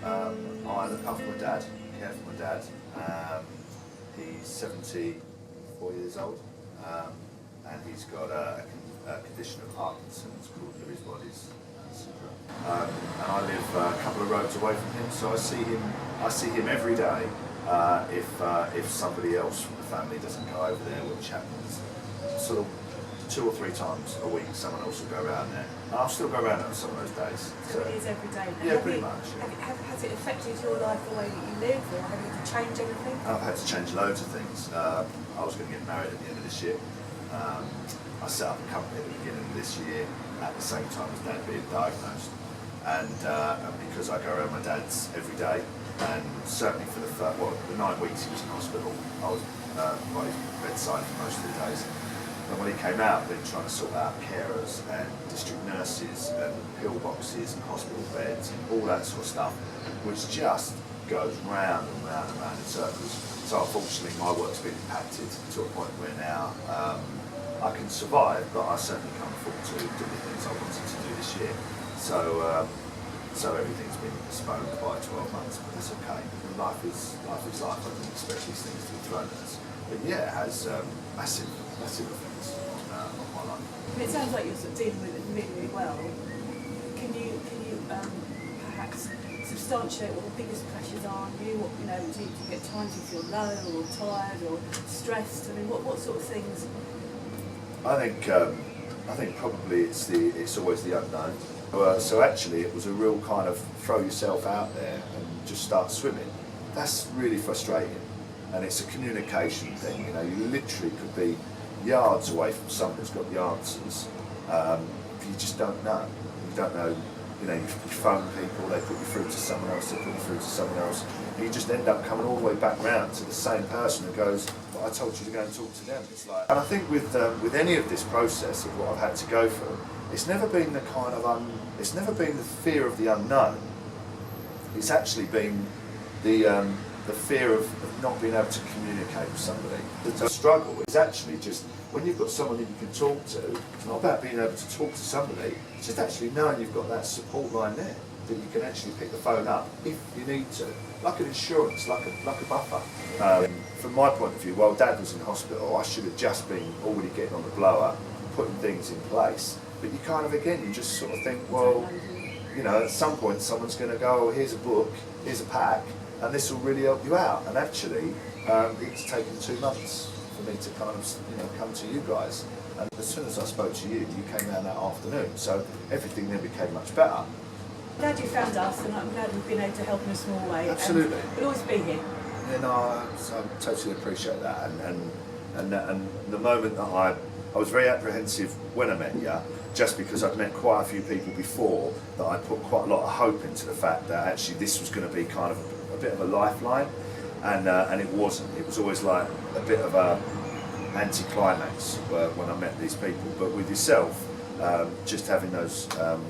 I look after my dad, care for my dad. He's 74 years old, and he's got a condition of Parkinson's called Lewy bodies syndrome. And I live a couple of roads away from him, so I see him every day. If somebody else from the family doesn't go over there, which happens sort of 2 or 3 times a week, someone else will go around there. And I'll still go around there on some of those days. So it is every day now? Yeah, pretty much. Yeah. Has it affected your life the way that you live, or have you had to change anything? I've had to change loads of things. I was going to get married at the end of this year. I set up a company at the beginning of this year at the same time as Dad being diagnosed. And because I go around my dad's every day, and certainly for the 9 weeks he was in hospital, I was by his bedside for most of the days. And when he came out, then trying to sort out carers and district nurses and pill boxes and hospital beds and all that sort of stuff, which just goes round and round and round in circles. So unfortunately my work's been impacted to a point where now I can survive, but I certainly can't afford to do the things I wanted to do this year. So everything's been postponed by 12 months, but that's okay. Life is life. I didn't expect these things to be thrown at us. But yeah, it has massive effects on my life. It sounds like you're sort of dealing with it really, really well. Can you perhaps substantiate what the biggest pressures are on you? Do you get times you feel low or tired or stressed? I mean, what sort of things? I think probably it's always the unknown. So actually, it was a real kind of throw yourself out there and just start swimming. That's really frustrating, and it's a communication thing. You literally could be yards away from someone who's got the answers. You just don't know. You don't know. You phone people, they put you through to someone else, they put you through to someone else, and you just end up coming all the way back round to the same person who goes, "Well, I told you to go and talk to them." It's like, and I think with any of this process of what I've had to go through, it's never been it's never been the fear of the unknown. It's actually been the fear of not being able to communicate with somebody. The struggle is actually just when you've got someone that you can talk to. It's not about being able to talk to somebody. It's just actually knowing you've got that support line there that you can actually pick the phone up if you need to, like an insurance, like a buffer. From my point of view, while Dad was in hospital, I should have just been already getting on the blower, putting things in place. But you kind of, again, you just sort of think, well, at some point someone's going to go, oh, here's a book, here's a pack, and this will really help you out. And actually, it's taken 2 months for me to kind of, come to you guys. And as soon as I spoke to you, you came out that afternoon. So everything then became much better. Glad you found us, and I'm glad we've been able to help in a small way. Absolutely. We'll always be here. I totally appreciate that. And the moment that I was very apprehensive when I met you, just because I'd met quite a few people before that I put quite a lot of hope into the fact that actually this was going to be kind of a bit of a lifeline, and it wasn't. It was always like a bit of a anticlimax when I met these people. But with yourself, just having those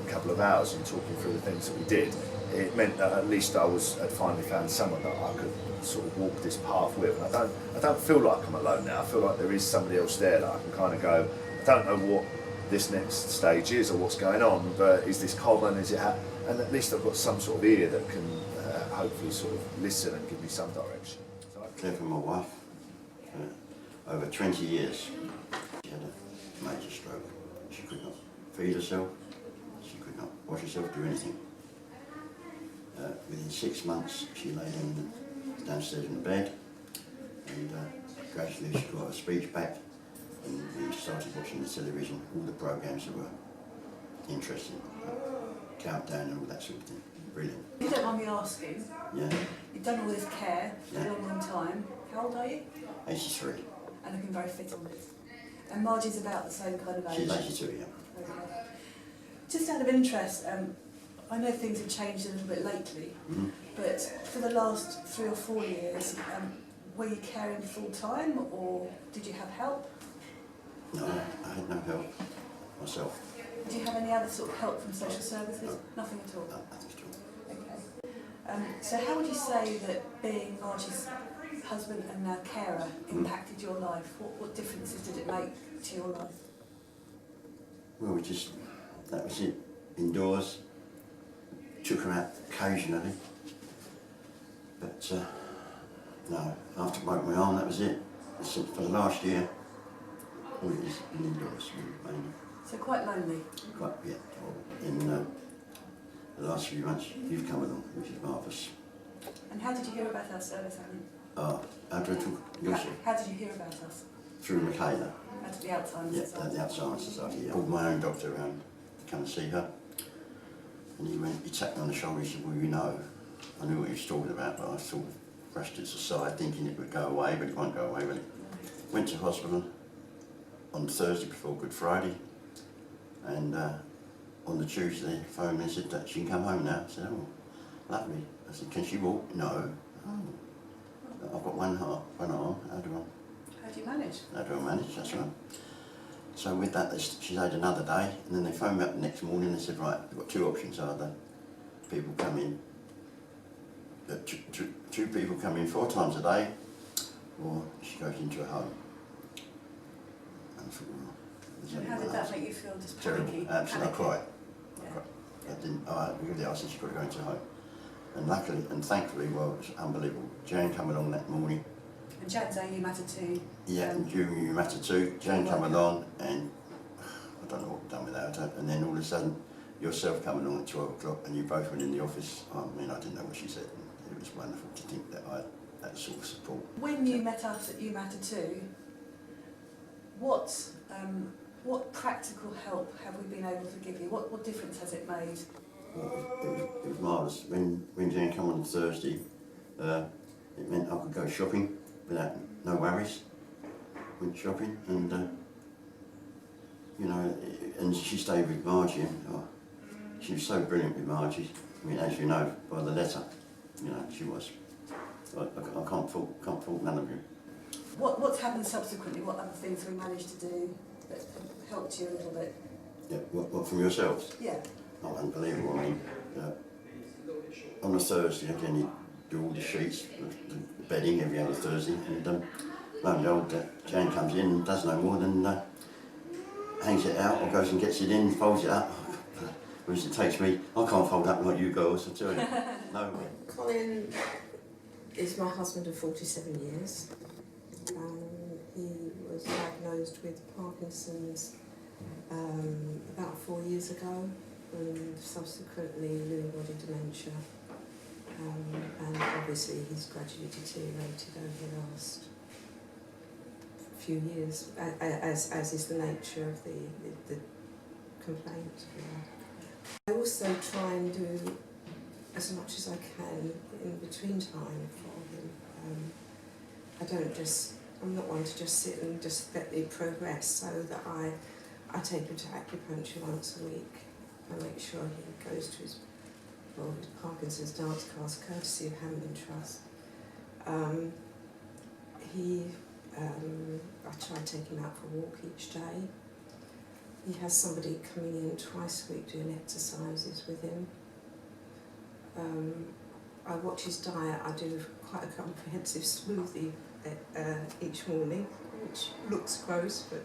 couple of hours and talking through the things that we did, it meant that at least I'd finally found someone that I could sort of walk this path with. And I don't feel like I'm alone now. I feel like there is somebody else there that I can kind of go, I don't know what this next stage is or what's going on, but is this common? Is it? And at least I've got some sort of ear that can hopefully sort of listen and give me some direction. So I care for my wife for over 20 years. She had a major stroke. She could not feed herself. She could not wash herself, do anything. Within 6 months, she lay downstairs in the bed, and gradually she got her speech back, and we started watching the television, all the programmes that were interesting, Countdown and all that sort of thing. Brilliant. If you don't mind me asking, Yeah. you've done all this care for a long time. How old are you? 83. And looking very fit on this. And Margie's about the same kind of age. She's 82, yeah. Okay. Just out of interest, I know things have changed a little bit lately, but for the last 3 or 4 years, were you caring full time, or did you have help? No, I had no help myself. Do you have any other sort of help from social services? No. Nothing at all? No, nothing at all. Okay. So how would you say that being Margie's husband and now carer impacted your life? What differences did it make to your life? Well, that was it. Indoors, took her out occasionally, but no, after I broke my arm, that was it. For the last year, all it is indoors mainly. So quite lonely. Quite, yeah. In the last few months, you've come along, which is marvellous. And how did you hear about our service, Hamelin? How do I talk? How did you hear about us? Through Michaela. At the Alzheimer's Yeah, Society? the Alzheimer's Society. I called my own doctor around to come and see her. And he tapped me on the shoulder, he said, well, you know, I knew what he was talking about, but I sort of brushed it aside, thinking it would go away, but it won't go away, will it? Went to hospital on Thursday before Good Friday, and on the Tuesday, they phoned me and said that she can come home now. I said, oh, lovely. I said, can she walk? No. Oh, I've got one arm. How How do you manage? That's right. So with that, she's had another day, and then they phoned me up the next morning and they said, right, we've got two options, either people come in, two people come in 4 times a day, or she goes into a home. And I thought, well, And how did that make you feel? Just terrible. panicky? Absolutely, I cried. Yeah. I said she's got to go into a home. And luckily and thankfully, well, it was unbelievable. Jane came along that morning. And Jane's only matter too. Yeah, and during you matter too, Jane came along, and I don't know what we've done without her. And then all of a sudden, yourself come along at 12 o'clock, and you both went in the office. I mean, I didn't know what she said. It was wonderful to think that I had that sort of support. When you met us at You Matter Too, what practical help have we been able to give you? What difference has it made? Well, it was marvellous. When Jane came on Thursday, it meant I could go shopping without no worries. Went shopping, and you know, and she stayed with Margie. And, she was so brilliant with Margie. I mean, as you know by the letter, you know, she was. I can't fault none of you. What's happened subsequently? What other things have we managed to do that have helped you a little bit? Yeah, what from yourselves? Yeah. Oh, unbelievable. I mean, on a Thursday, again, you do all the sheets, the bedding every other Thursday, and lo and behold, Jane comes in and does no more than hangs it out or goes and gets it in, folds it up. Whereas it takes me, I can't fold up like you girls, I tell you. No way. Colin is my husband of 47 years. He was diagnosed with Parkinson's about 4 years ago, and subsequently Lewy body dementia. And obviously he's gradually deteriorated over the last few years, as is the nature of the complaint. I also try and do as much as I can in between time for him. I'm not one to just sit and just let it progress, so that I take him to acupuncture once a week. I make sure he goes to his Parkinson's dance class, courtesy of Hamelin Trust. I try to take him out for a walk each day. He has somebody coming in twice a week doing exercises with him. I watch his diet. I do quite a comprehensive smoothie each morning, which looks gross, but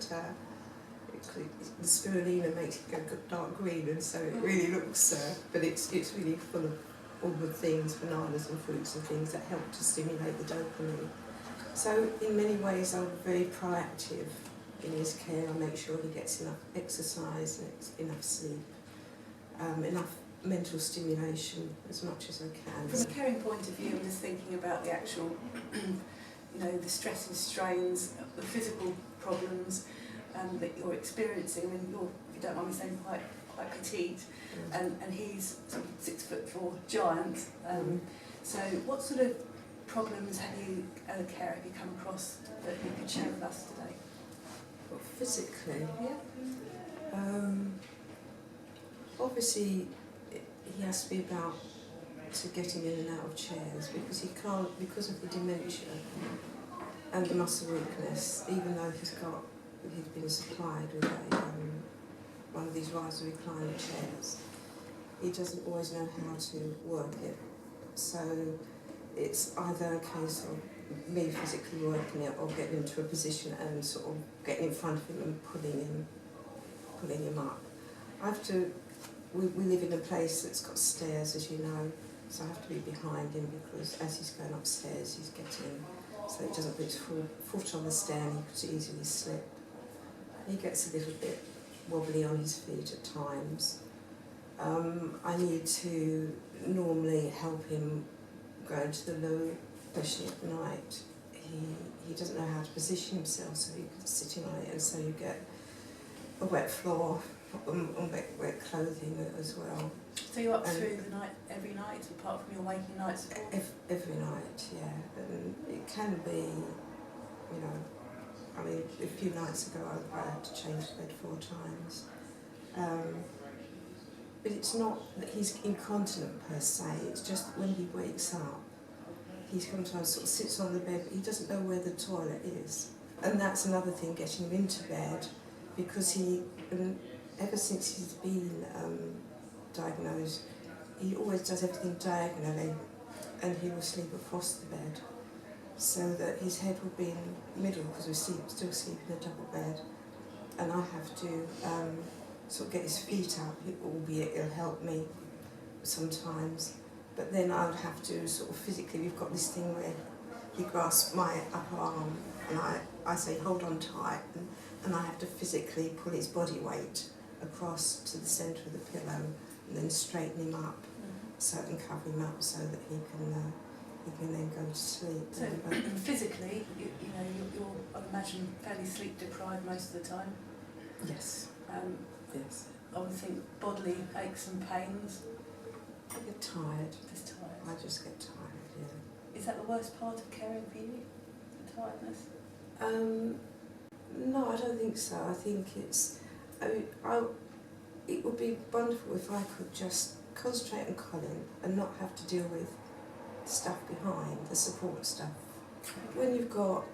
the spirulina makes it go dark green, and so it really looks, but it's really full of all the things, bananas and fruits and things that help to stimulate the dopamine. So in many ways I'm very proactive in his care. I make sure he gets enough exercise, enough sleep, enough mental stimulation as much as I can. From a caring point of view, I'm just thinking about the actual, you know, the stress and strains, the physical problems that you're experiencing. I mean, you're, if you don't mind me saying, quite petite, and he's sort of 6'4" giant. So what sort of problems have you, as a carer, have you come across that you could share with us today? Well, physically, yeah. Obviously, he has to be about to getting in and out of chairs, because he can't, because of the dementia and the muscle weakness. Even though he's been supplied with one of these riser recliner chairs, he doesn't always know how to work it. So it's either a case of me physically working it, or getting into a position and sort of getting in front of him and pulling him up. I have to we live in a place that's got stairs, as you know, so I have to be behind him because as he's going upstairs, he's getting, so he doesn't put his foot on the stair and he could easily slip. He gets a little bit wobbly on his feet at times. I need to normally help him go into the loo, especially at night. He doesn't know how to position himself, so he's sitting on it, and so you get a wet floor and wet clothing as well. So you're up through the night every night, apart from your waking night support? Every night, yeah. And it can be, you know, I mean, a few nights ago I had to change the bed 4 times. But it's not that he's incontinent per se, it's just that when he wakes up, he sometimes sort of sits on the bed, but he doesn't know where the toilet is. And that's another thing, getting him into bed, because he, ever since he's been diagnosed, he always does everything diagonally, and he will sleep across the bed, so that his head will be in the middle, because we still sleep in a double bed, and I have to sort of get his feet up, albeit it'll help me sometimes. But then I would have to sort of physically, we've got this thing where he grasps my upper arm and I say hold on tight, and I have to physically pull his body weight across to the centre of the pillow and then straighten him up so I can cover him up so that he can then go to sleep. So physically, you're, I imagine, fairly sleep deprived most of the time? Yes. Yes. I would think bodily aches and pains. I get tired. Just tired. I just get tired, yeah. Is that the worst part of caring for you? The tiredness? No, I don't think so. I think it's, it would be wonderful if I could just concentrate on Colin and not have to deal with stuff behind, the support stuff. When you've got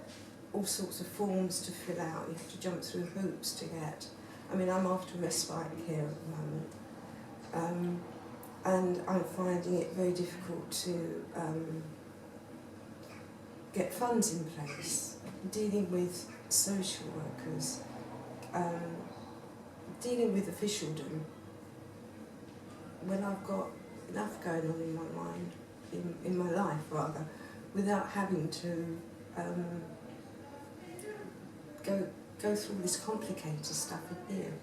all sorts of forms to fill out, you have to jump through hoops to get. I mean, I'm after respite care at the moment, and I'm finding it very difficult to get funds in place, dealing with social workers, dealing with officialdom, when I've got enough going on in my mind, in my life rather, without having to go through all this complicated stuff in here.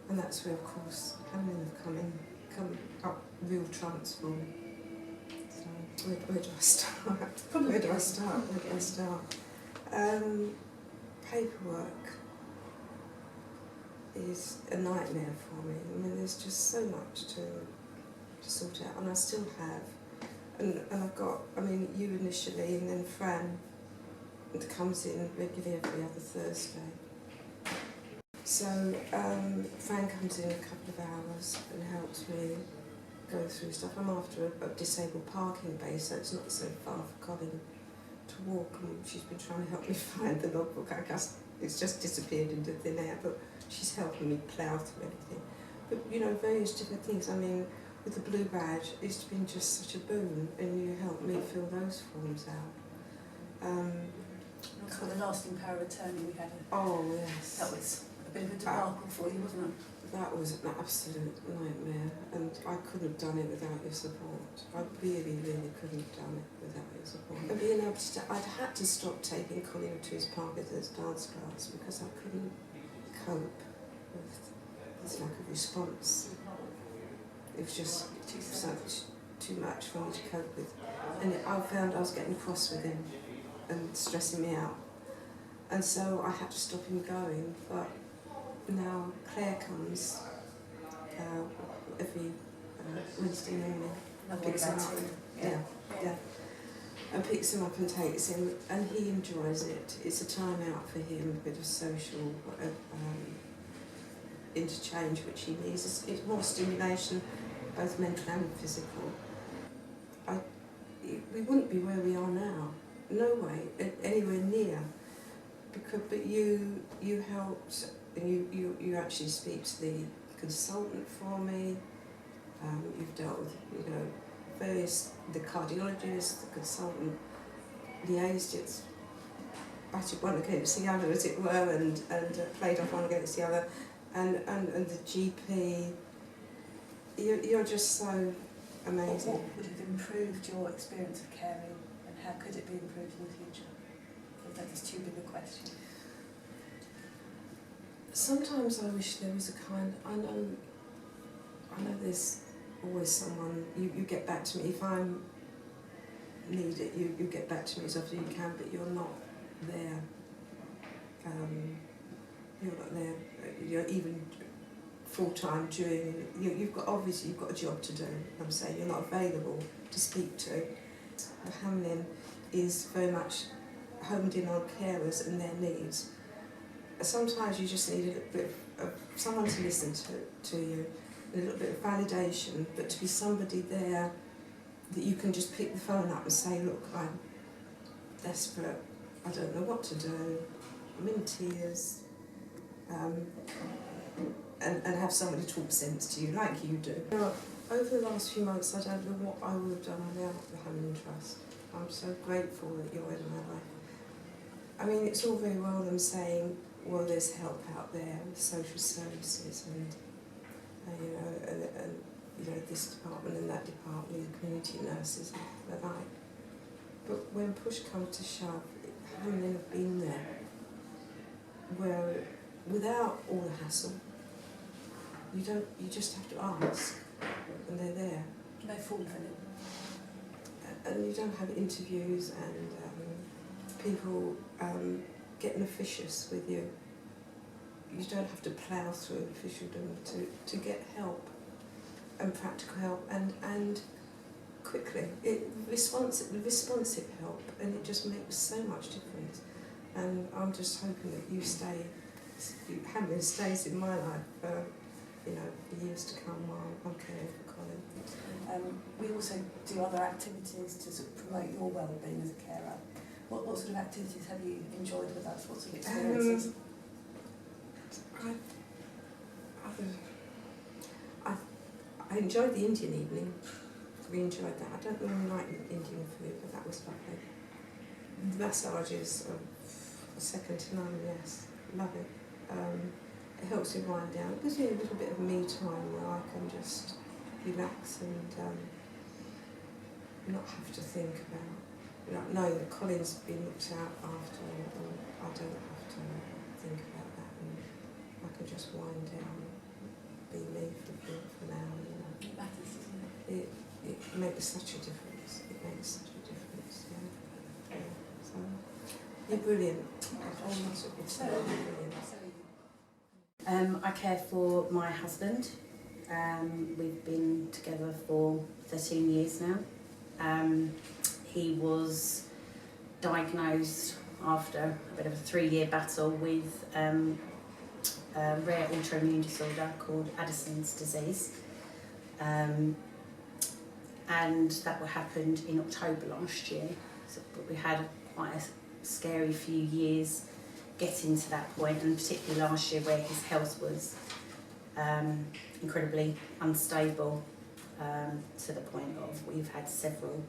And that's where, of course, Hamelin have come up real trumps for me. So where do I start? Where do I start? Paperwork is a nightmare for me. I mean, there's just so much to sort out, and I still have. And I've got, I mean, you initially, and then Fran comes in regularly every other Thursday. So Fran comes in a couple of hours and helps me go through stuff. I'm after a disabled parking base, so it's not so far for Colin to walk, and she's been trying to help me find the logbook. I guess it's just disappeared into thin air, but she's helping me plough through everything. But, you know, various different things. I mean, with the blue badge, it's been just such a boon, and you helped me fill those forms out. Also the lasting power of attorney we had. Oh, yes. That was a bit of a debacle for you, wasn't it? That was an absolute nightmare, and I couldn't have done it without your support. I really, really couldn't have done it without your support. And being able to, I'd had to stop taking Colin to his Parkinson's dance class because I couldn't cope with this lack of response. It was just too much for me to cope with. And I found I was getting cross with him and stressing me out. And so I had to stop him going. But now Claire comes every Wednesday morning, picks him up. Yeah. And picks him up and takes him, and he enjoys it. It's a time out for him, a bit of social interchange which he needs. It's more stimulation, both mental and physical. We wouldn't be where we are now, no way, anywhere near. But you helped, and you actually speak to the consultant for me. You've dealt with, you know, the cardiologist, the consultant, liaised it, batted one against the other, as it were, and played off one against the other, and the GP, You're just so amazing. What would have improved your experience of caring, and how could it be improved in the future? Or that is too big a question. Sometimes I wish there was a kind. I know there's always someone. You get back to me if I need it. You get back to me as often as you can, but you're not there. You're not there. You're even full-time during. You've got a job to do. I'm saying you're not available to speak to. Hamelin is very much homed in on carers and their needs. Sometimes you just need a little bit of someone to listen to you, a little bit of validation, but to be somebody there that you can just pick the phone up and say, look, I'm desperate, I don't know what to do, I'm in tears, and have somebody talk sense to you like you do. Over the last few months, I don't know what I would have done without the Hamelin Trust. I'm so grateful that you're in my life. I mean, it's all very well them saying, well, there's help out there with social services and this department and that department, and community nurses and the like. But when push comes to shove, Hamelin have been there, where without all the hassle, you just have to ask, and they're there. No form for it. And you don't have interviews and people getting officious with you. You don't have to plough through officialdom to get help and practical help and quickly. Responsive help, and it just makes so much difference. And I'm just hoping that Hamelin stays in my life for years to come while I'm caring for Colin. We also do other activities to sort of promote your well-being as a carer. What sort of activities have you enjoyed with us? What sort of experiences? I enjoyed the Indian evening. We enjoyed that. I don't really like Indian food, but that was lovely. The massages are second to none, yes. Love it. It helps you wind down. It gives me a little bit of me time where I can just relax and not have to think about, knowing that Colin's been looked out after, and I don't have to think about that, and I can just wind down, be me for now. It matters, doesn't it? It makes such a difference. It makes such a difference, yeah. So, you're brilliant. It's so brilliant. I care for my husband. We've been together for 13 years now. He was diagnosed after a bit of a 3-year battle with a rare autoimmune disorder called Addison's disease. And that happened in October last year. But we had quite a scary few years getting to that point, and particularly last year where his health was incredibly unstable, to the point of we've had several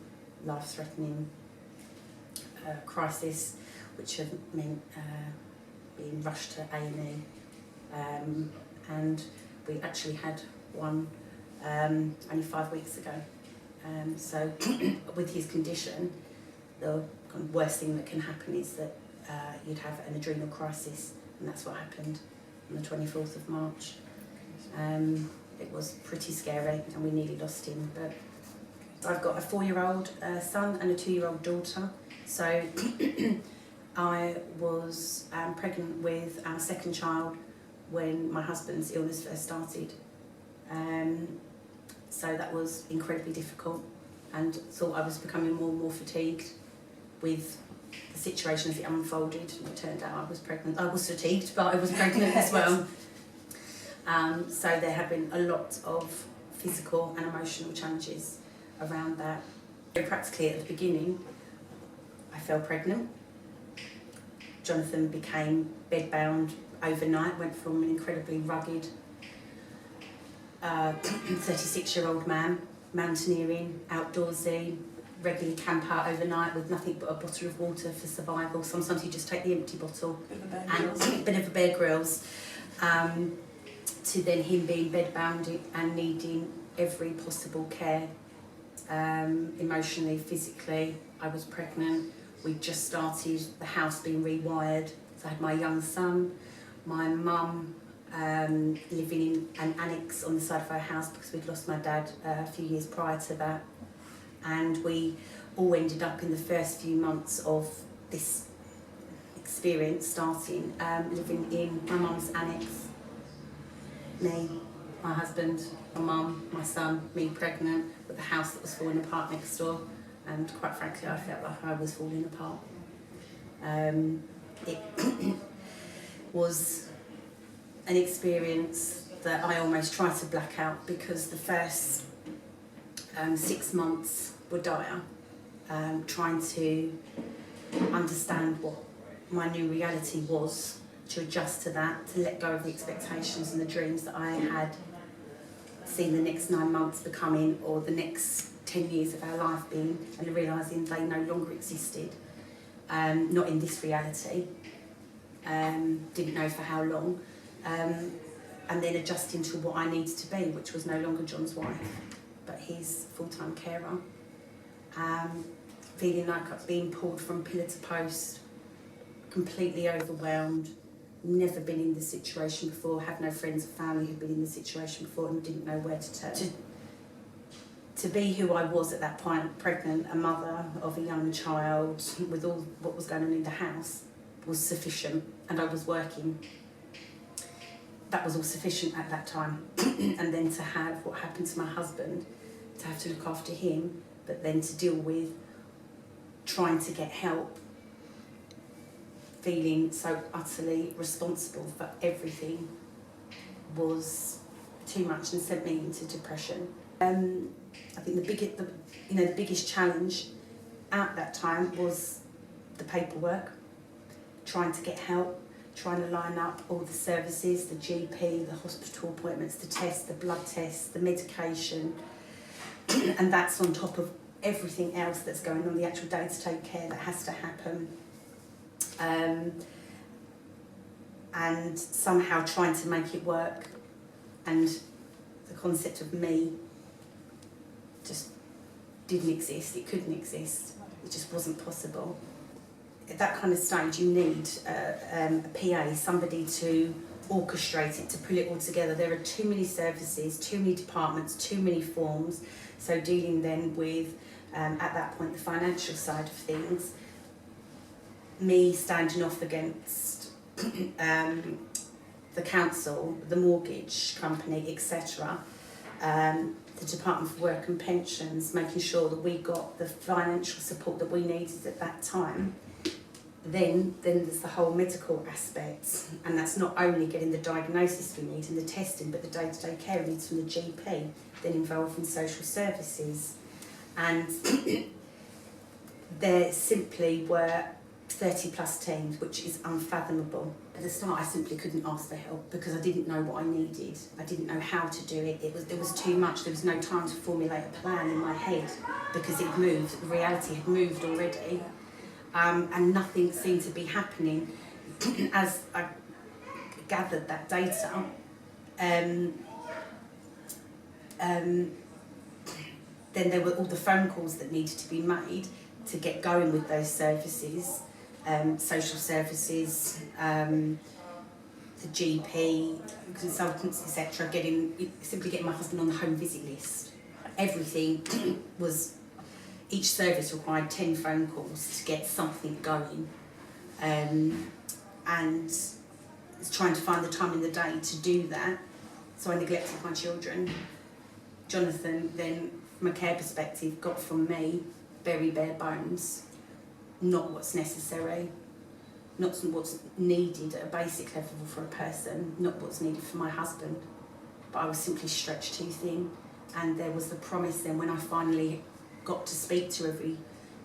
life-threatening crises which have meant being rushed to A&E, and we actually had one only 5 weeks ago. So with his condition, the kind of worst thing that can happen is that you'd have an adrenal crisis, and that's what happened on the 24th of March. It was pretty scary, and we nearly lost him. But I've got a 4-year-old son and a 2-year-old daughter. So I was pregnant with our second child when my husband's illness first started. So that was incredibly difficult, and thought I was becoming more and more fatigued with the situation as it unfolded. And it turned out I was pregnant. I was fatigued, but I was pregnant as well. So there have been a lot of physical and emotional challenges around that. Very practically at the beginning, I fell pregnant. Jonathan became bedbound overnight, went from an incredibly rugged 36-year-old man, mountaineering, outdoorsy, regularly camp out overnight with nothing but a bottle of water for survival. Sometimes you just take the empty bottle, and bit of a Bear Grylls, to then him being bedbound and needing every possible care, emotionally, physically. I was pregnant. We just started the house being rewired. So I had my young son, my mum living in an annex on the side of our house because we'd lost my dad a few years prior to that. And we all ended up in the first few months of this experience starting, living in my mum's annex. Me, my husband, my mum, my son, me pregnant, with the house that was falling apart next door. And quite frankly, I felt like I was falling apart. It was an experience that I almost tried to black out because the first 6 months were dire. Trying to understand what my new reality was, to adjust to that, to let go of the expectations and the dreams that I had seen the next 9 months becoming, or the next 10 years of our life being, and realising they no longer existed, not in this reality, didn't know for how long, and then adjusting to what I needed to be, which was no longer John's wife, but his full-time carer. Feeling like I've been pulled from pillar to post, completely overwhelmed, never been in this situation before, had no friends or family who'd been in this situation before and didn't know where to turn. To be who I was at that point, pregnant, a mother of a young child, with all what was going on in the house, was sufficient, and I was working. That was all sufficient at that time. And then to have what happened to my husband, to have to look after him, but then to deal with trying to get help, feeling so utterly responsible for everything, was too much and sent me into depression. I think the biggest challenge at that time was the paperwork, trying to get help, trying to line up all the services, the GP, the hospital appointments, the tests, the blood tests, the medication, and that's on top of everything else that's going on, the actual day-to-day care that has to happen. And somehow trying to make it work, and the concept of me just didn't exist, it couldn't exist, it just wasn't possible. At that kind of stage you need a PA, somebody to orchestrate it, to pull it all together. There are too many services, too many departments, too many forms, so dealing then with, at that point, the financial side of things, me standing off against the council, the mortgage company, etc., the Department for Work and Pensions, making sure that we got the financial support that we needed at that time. Then there's the whole medical aspect, and that's not only getting the diagnosis we need and the testing, but the day-to-day care we need from the GP, then involved in social services. And there simply were 30 plus teams, which is unfathomable. At the start I simply couldn't ask for help because I didn't know what I needed. I didn't know how to do it. There was too much. There was no time to formulate a plan in my head because it moved, the reality had moved already. And nothing seemed to be happening. As I gathered that data, then there were all the phone calls that needed to be made to get going with those services, social services, the GP, consultants, etc. Simply getting my husband on the home visit list. Everything was. Each service required 10 phone calls to get something going, and trying to find the time in the day to do that. So I neglected my children. Jonathan then, from a care perspective, got from me very bare bones, not what's necessary, not what's needed at a basic level for a person, not what's needed for my husband. But I was simply stretched too thin, and there was the promise then when I finally got to speak to every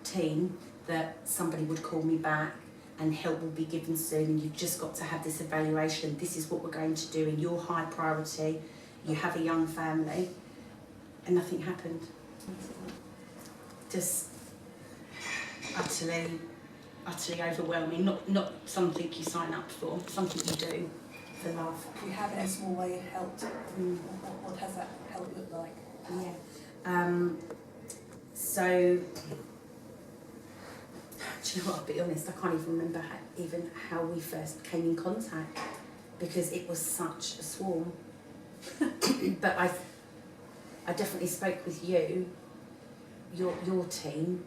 team that somebody would call me back and help will be given soon, and you've just got to have this evaluation, this is what we're going to do, and you're high priority, you have a young family, and nothing happened. Just utterly overwhelming, not something you sign up for, something you do for love. You have in a small way helped. What has that help look like? Yeah. So, do you know what, I'll be honest, I can't even remember how we first came in contact, because it was such a swarm. But I definitely spoke with you, your team.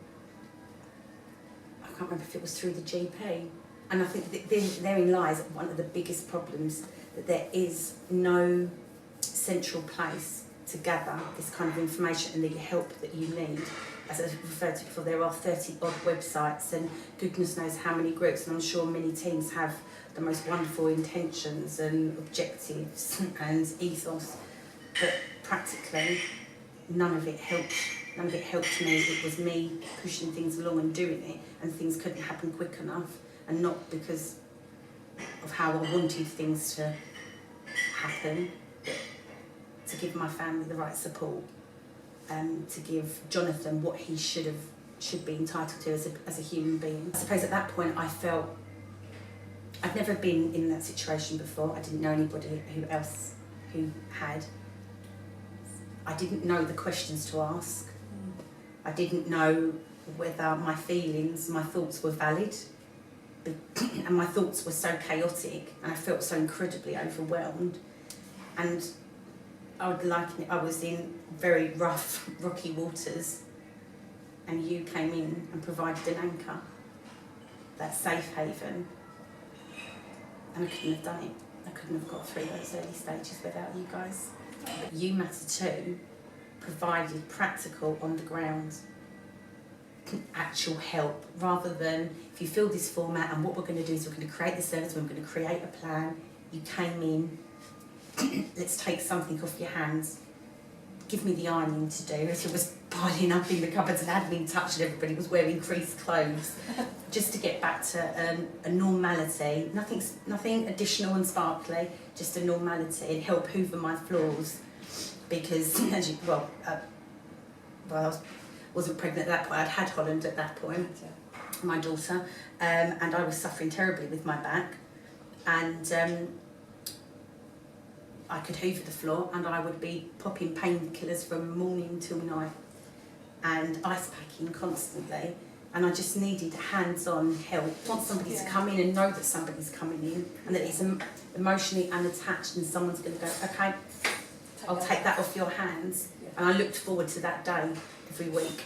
I can't remember if it was through the GP. And I think that therein lies one of the biggest problems, that there is no central place to gather this kind of information and the help that you need. As I referred to before, there are 30 odd websites and goodness knows how many groups, and I'm sure many teams have the most wonderful intentions and objectives and ethos, but practically none of it helped. None of it helped me. It was me pushing things along and doing it, and things couldn't happen quick enough, and not because of how I wanted things to happen, but to give my family the right support, to give Jonathan what he should be entitled to as a human being. I suppose at that point I felt I'd never been in that situation before. I didn't know anybody who had. I didn't know the questions to ask. I didn't know whether my feelings, my thoughts were valid, and my thoughts were so chaotic, and I felt so incredibly overwhelmed. And I would liken it, I was in very rough, rocky waters, and you came in and provided an anchor, that safe haven, and I couldn't have done it. I couldn't have got through those early stages without you guys. But You Matter Too provided practical, on the ground, actual help, rather than, if you fill this format and what we're going to do is we're going to create the service, we're going to create a plan. You came in, let's take something off your hands, give me the ironing to do, as it was piling up in the cupboards and hadn't been touched and everybody was wearing creased clothes, just to get back to a normality, nothing additional and sparkly, just a normality, and help hoover my floors, because as you, I wasn't pregnant at that point, I'd had Holland at that point, my daughter, and I was suffering terribly with my back, and I could hoover the floor, and I would be popping painkillers from morning till night and ice packing constantly, and I just needed hands-on help. I want somebody to come in and know that somebody's coming in and that it's emotionally unattached, and someone's going to go, okay, I'll take that off your hands. And I looked forward to that day every week.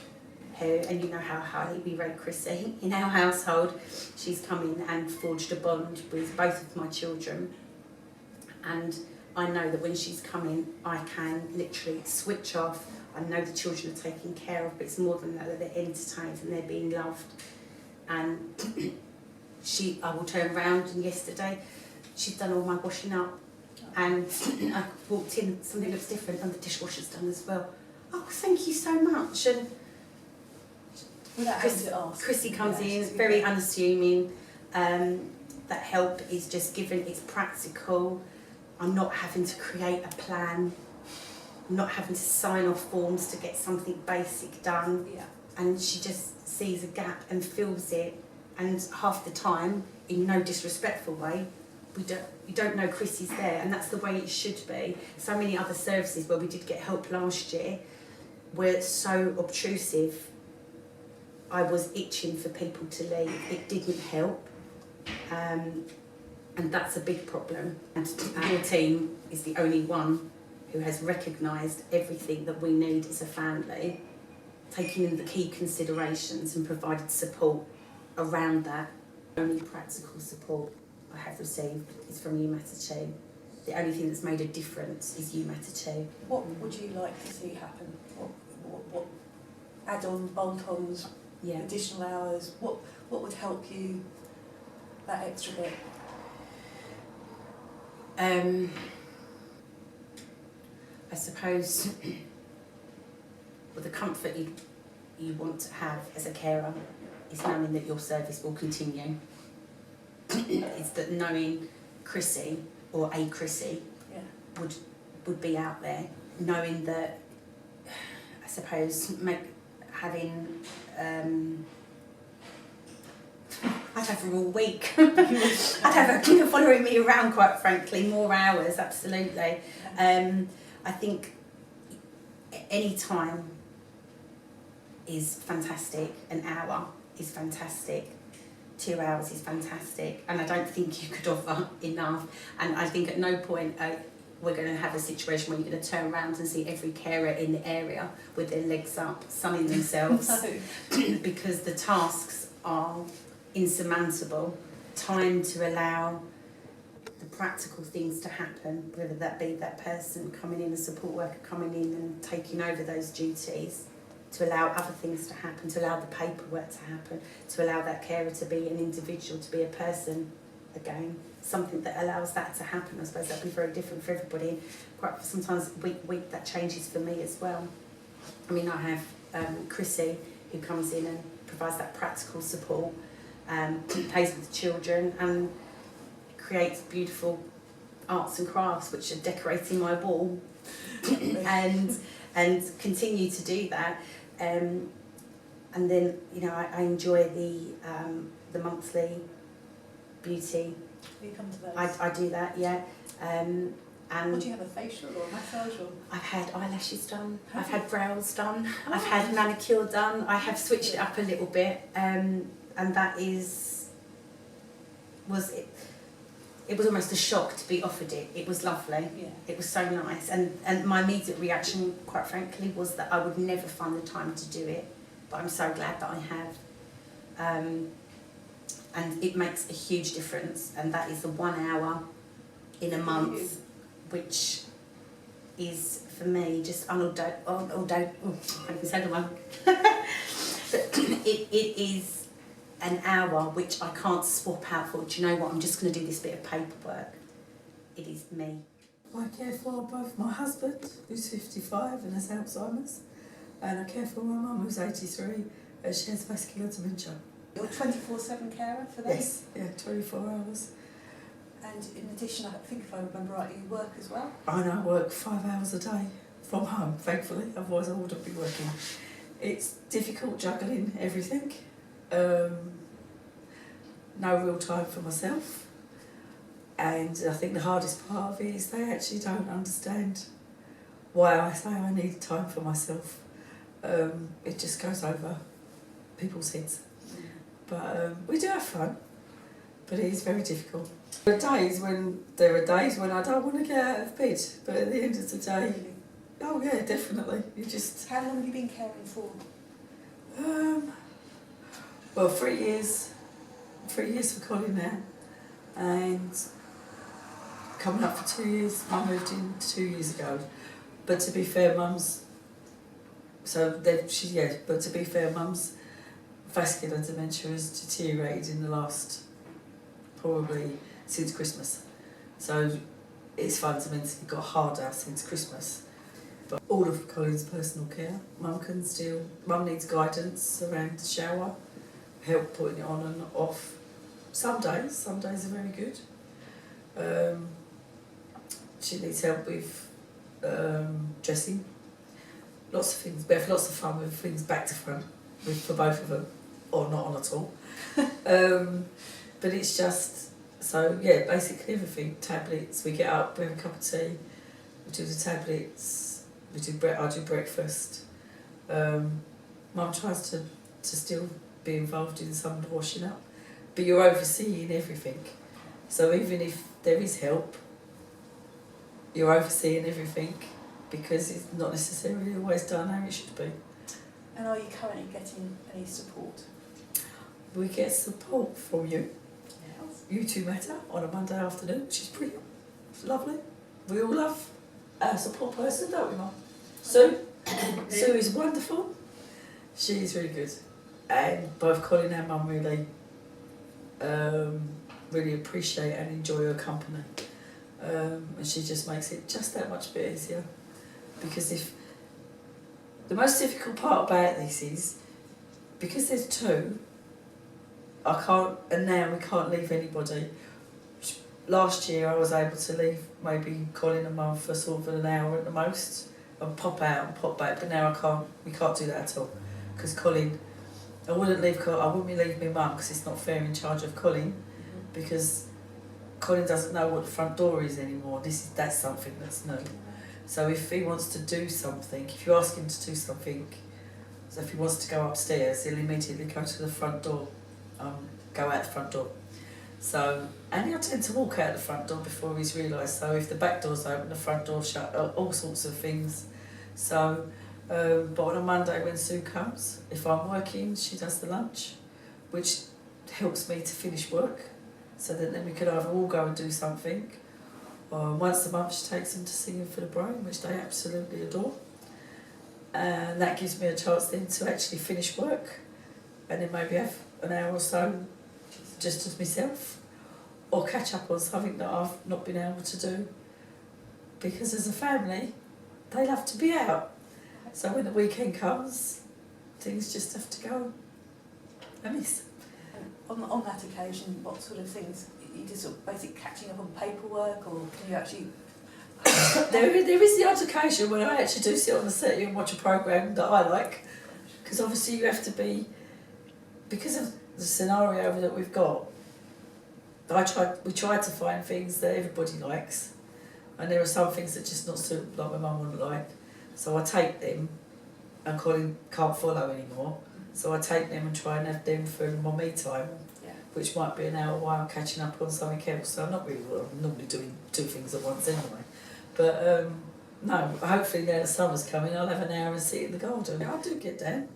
And you know how highly we rate Chrissy in our household. She's come in and forged a bond with both of my children, and I know that when she's coming, I can literally switch off. I know the children are taken care of, but it's more than that they're entertained and they're being loved. And I will turn around, and yesterday she's done all my washing up, and I walked in, something looks different, and the dishwasher's done as well. Oh, thank you so much. And Chrissy comes in, very unassuming. That help is just given, it's practical. I'm not having to create a plan. I'm not having to sign off forms to get something basic done. Yeah. And she just sees a gap and fills it. And half the time, in no disrespectful way, you don't know Chrissy's there, and that's the way it should be. So many other services where we did get help last year were so obtrusive. I was itching for people to leave. It didn't help. And that's a big problem. And your team is the only one who has recognised everything that we need as a family, taking in the key considerations and provided support around that. The only practical support I have received is from You Matter Too. The only thing that's made a difference is You Matter Too. What would you like to see happen? What add-on, bolt-ons, additional hours? What would help you that extra bit? I suppose the comfort you want to have as a carer is knowing that your service will continue. It's that knowing Chrissy, or a Chrissy, would be out there. Knowing that, I suppose, having... I'd have her all week. I'd have her following me around, quite frankly, more hours, absolutely. I think any time is fantastic, an hour is fantastic, 2 hours is fantastic, and I don't think you could offer enough. And I think at no point we're going to have a situation where you're going to turn around and see every carer in the area with their legs up, sunning themselves, because the tasks are insurmountable. Time to allow the practical things to happen, whether that be that person coming in, a support worker coming in and taking over those duties, to allow other things to happen, to allow the paperwork to happen, to allow that carer to be an individual, to be a person again, something that allows that to happen. I suppose that'd be very different for everybody. Quite sometimes week that changes for me as well. I mean, I have Chrissy who comes in and provides that practical support, plays with the children and creates beautiful arts and crafts which are decorating my wall and continue to do that. And then, you know, I enjoy the monthly beauty. You come to those? I do that, yeah. And Would you have a facial or a massage? Or? I've had eyelashes done, Have I've you? had brows done, Oh. I've had manicure done, I have switched it up a little bit, and that it was almost a shock to be offered it. It was lovely. Yeah. It was so nice, and my immediate reaction, quite frankly, was that I would never find the time to do it, but I'm so glad that I have. And it makes a huge difference, and that is the 1 hour in a month, which is for me just but it is an hour which I can't swap out for. Do you know what? I'm just going to do this bit of paperwork. It is me. I care for both my husband, who's 55 and has Alzheimer's, and I care for my mum, who's 83, and she has vascular dementia. You're 24/7 carer for them? Yes, yeah, 24 hours. And in addition, I think if I remember right, you work as well? I know I work 5 hours a day from home, thankfully, otherwise I wouldn't be working. It's difficult juggling everything. No real time for myself. And I think the hardest part of it is they actually don't understand why I say I need time for myself. It just goes over people's heads. But we do have fun, but it is very difficult. There are days when I don't want to get out of bed, but at the end of the day, Really? oh yeah, definitely. You just How long have you been caring for? well, 3 years. 3 years for Colin now, and coming up for 2 years. I moved in 2 years ago, but to be fair, Mum's. But to be fair, Mum's vascular dementia has deteriorated in the last, probably since Christmas. So it's fundamentally got harder since Christmas. But all of Colin's personal care, Mum needs guidance around the shower, help putting it on and off. Some days are very good. She needs help with dressing. Lots of things. We have lots of fun with things back to front for both of them, or not on at all. But it's just, so yeah, basically everything. Tablets, we get up, we have a cup of tea, we do the tablets, I do breakfast. Mum tries to still be involved in some of the washing up, but you're overseeing everything. So even if there is help, you're overseeing everything because it's not necessarily always done how it should be. And are you currently getting any support? We get support from you. Yes. You two met her on a Monday afternoon, which is brilliant. It's lovely. We all love our support person, don't we, Mum? Sue? Sue is wonderful. She's really good. And both Colin and Mum really appreciate and enjoy her company. And she just makes it just that much bit easier. Because if the most difficult part about this is, because there's two, now we can't leave anybody. Last year I was able to leave maybe Colin and Mum for sort of an hour at the most and pop out and pop back, but now we can't do that at all. Because Colin, I wouldn't leave my mum because it's not fair in charge of Colin, because Colin doesn't know what the front door is anymore. That's something that's new. So if he wants to do something, if you ask him to do something, so if he wants to go upstairs, he'll immediately go to the front door, go out the front door. So, and he'll tend to walk out the front door before he's realised. So if the back door's open, the front door's shut, all sorts of things. So, but on a Monday when Sue comes, if I'm working, she does the lunch, which helps me to finish work, so that then we could either all go and do something, or once a month she takes them to Singing for the Brain, which they absolutely adore. And that gives me a chance then to actually finish work, and then maybe have an hour or so just as myself, or catch up on something that I've not been able to do. Because as a family, they love to be out. So when the weekend comes, things just have to go amiss. On that occasion, what sort of things, you just sort of basic catching up on paperwork, or can you actually... There is the odd occasion when I actually do sit on the set and watch a programme that I like, because obviously you have to be, because of the scenario that we've got, we try to find things that everybody likes, and there are some things that just not suit, like my mum wouldn't like, so I take them, and Colin can't follow anymore, so I take them and try and have them for my me time, which might be an hour while I'm catching up on something else. So I'm not really, well, I'm normally doing two things at once anyway. But no, hopefully now the summer's coming, I'll have an hour and sit in the garden. I do get down.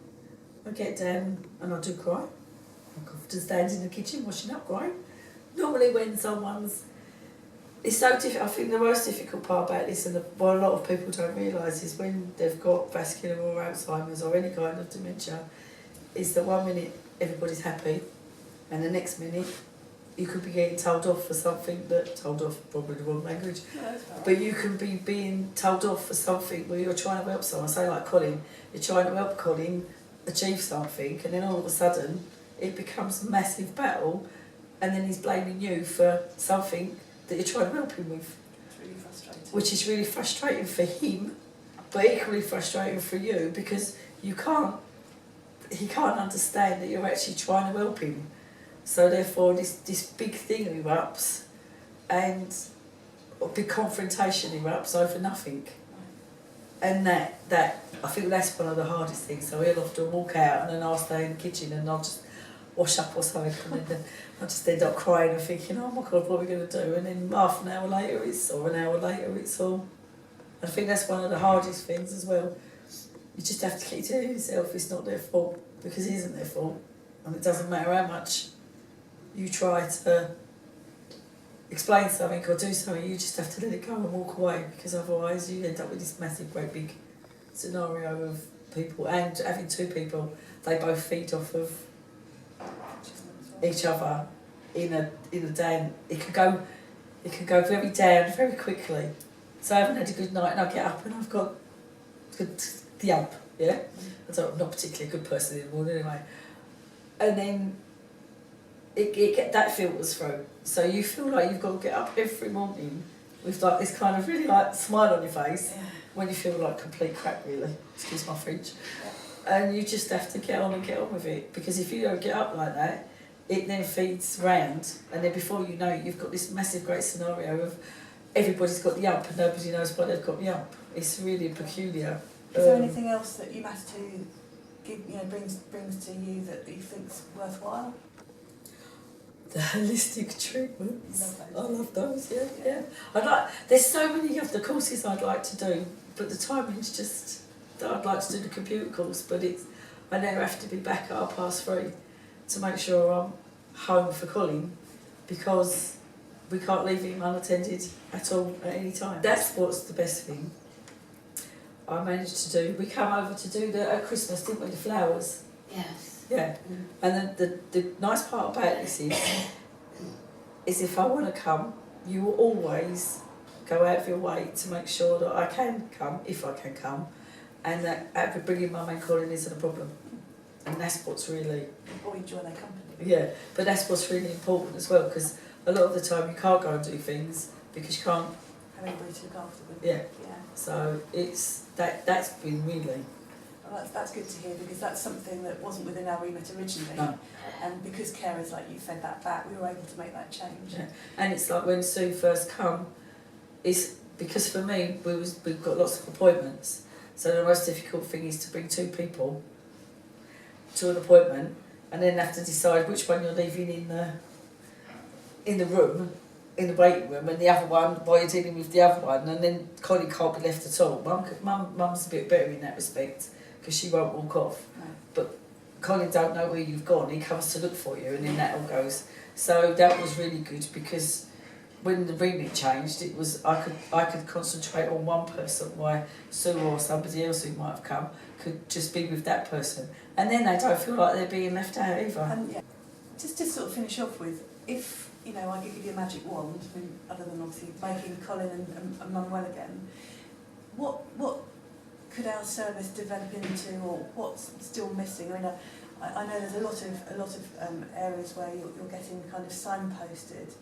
I get down and I do cry. I'm often stand in the kitchen washing up crying. Normally when someone's... It's so difficult. I think the most difficult part about this, and what a lot of people don't realise, is when they've got vascular or Alzheimer's or any kind of dementia, is that 1 minute everybody's happy, and the next minute you could be getting told off for something that, told off, probably the wrong language, but you can be being told off for something where you're trying to help someone. Say like Colin, you're trying to help Colin achieve something, and then all of a sudden it becomes a massive battle, and then he's blaming you for something that you're trying to help him with. It's really frustrating. Which is really frustrating for him, but equally frustrating for you, because he can't understand that you're actually trying to help him. So therefore this big thing erupts, and a big confrontation erupts over nothing. And that I think that's one of the hardest things. So he'll often walk out and then I'll stay in the kitchen and I'll just wash up or something, and then I'll just end up crying and thinking, oh my God, what are we going to do? And then half an hour later or an hour later it's all... I think that's one of the hardest things as well. You just have to keep telling yourself it's not their fault, because it isn't their fault, and it doesn't matter how much you try to explain something or do something, you just have to let it go and walk away, because otherwise you end up with this massive, great big scenario of people, and having two people, they both feed off of each other in a day. It can go very down very quickly. So I haven't had a good night and I get up and I've got the ump, yeah? I'm not particularly a good person in the morning anyway. And then that filters through. So you feel like you've got to get up every morning with like this kind of really like smile on your face, when you feel like complete crap, really. Excuse my French. And you just have to get on with it, because if you don't get up like that, it then feeds round, and then before you know it, you've got this massive great scenario of everybody's got the ump and nobody knows why they've got the ump. It's really peculiar. Is there anything else that you have to give, brings to you that you think's worthwhile? The holistic treatments. Love those. I love those, yeah. There's so many of the courses I'd like to do, but the timing's just that I'd like to do the computer course, but I now have to be back at 3:30 to make sure I'm home for Colin, because we can't leave him unattended at all at any time. That's what's the best thing I managed to do. We come over to do at Christmas, didn't we, the flowers? Yes. Yeah. And then the nice part about this is if I want to come, you will always go out of your way to make sure that I can come, if I can come, and that bringing Mum and Colin isn't a problem. And that's what's really... Or enjoy their company. Yeah, but that's what's really important as well, because a lot of the time you can't go and do things because you can't... Have anybody to look after them. Yeah. So that's been really... Well, that's good to hear, because that's something that wasn't within our remit originally. No. And because carers like you fed that back, we were able to make that change. Yeah. And it's like when Sue first come, because for me, we've got lots of appointments, so the most difficult thing is to bring 2 people to an appointment and then have to decide which one you're leaving in the room, in the waiting room, and the other one while you're dealing with the other one, and then Connie can't be left at all. Mum's a bit better in that respect because she won't walk off, but Colin don't know where you've gone. He comes to look for you, and then that all goes. So that was really good because when the remit changed, it was I could concentrate on one person, while Sue or somebody else who might have come could just be with that person, and then they don't feel like they're being left out either. Yeah. Just to sort of finish off with, if you know I could give you a magic wand, I mean, other than obviously making Colin and Mum well again, what could our service develop into, or what's still missing? I mean, I know there's a lot of areas where you're getting kind of signposted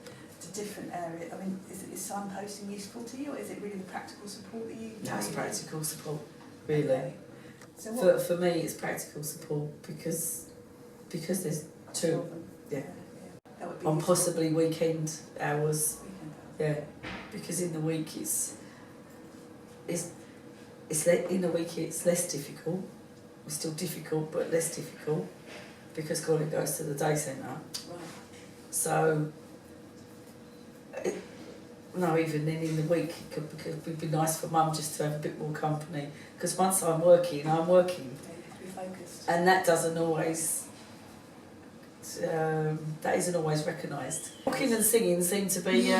to different areas. I mean, is signposting useful to you, or is it really the practical support that you? No, it's practical support, really. Okay. So For me, it's practical support because there's 2, yeah. That would be on useful. possibly weekend hours. Weekend hours. Yeah, because in the week in the week it's less difficult. It's still difficult, but less difficult because Colin goes to the day centre. Right. So, even then in the week it would be nice for Mum just to have a bit more company. Because once I'm working, Yeah, you have to be focused. and that doesn't always. That isn't always recognised. Walking and singing seem to be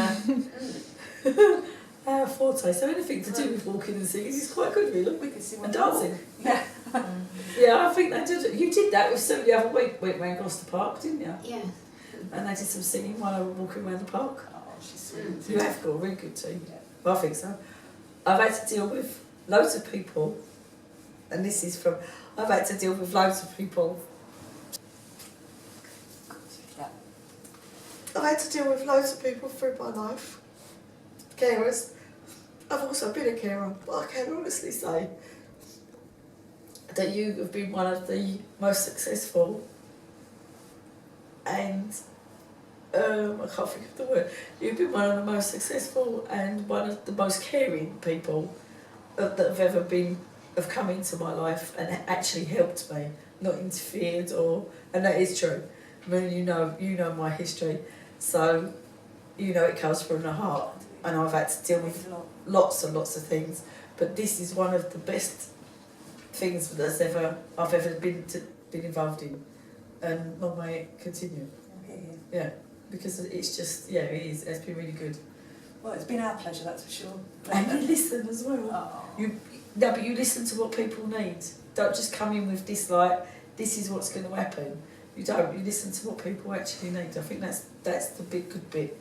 our forte. So anything to do with walking and singing is quite good, really. We could see one And dancing. Yeah. Yeah, I think they did. You did that with Sue the other week. Went round Gloucester Park, didn't you? Yeah. And they did some singing while I was walking around the park. Oh, she's sweet. You have got a really good team. Yeah. Well, I think so. I've had to deal with loads of people, and this is from. I've had to deal with loads of people. Yeah. I've had to deal with loads of people through my life. Carers. I've also been a carer, but I can honestly say that you have been one of the most successful and I can't think of the word. You've been one of the most successful and one of the most caring people that have come into my life and actually helped me, not interfered and that is true. I mean, you know my history, so you know it comes from the heart, and I've had to deal with lots and lots of things, but this is one of the best things I've ever been involved in, and long may it continue. Yeah, because it's just it's been really good. Well, it's been our pleasure, that's for sure. And you listen as well. Oh. But you listen to what people need. Don't just come in with this this is what's going to happen. You don't. You listen to what people actually need. I think that's the good bit.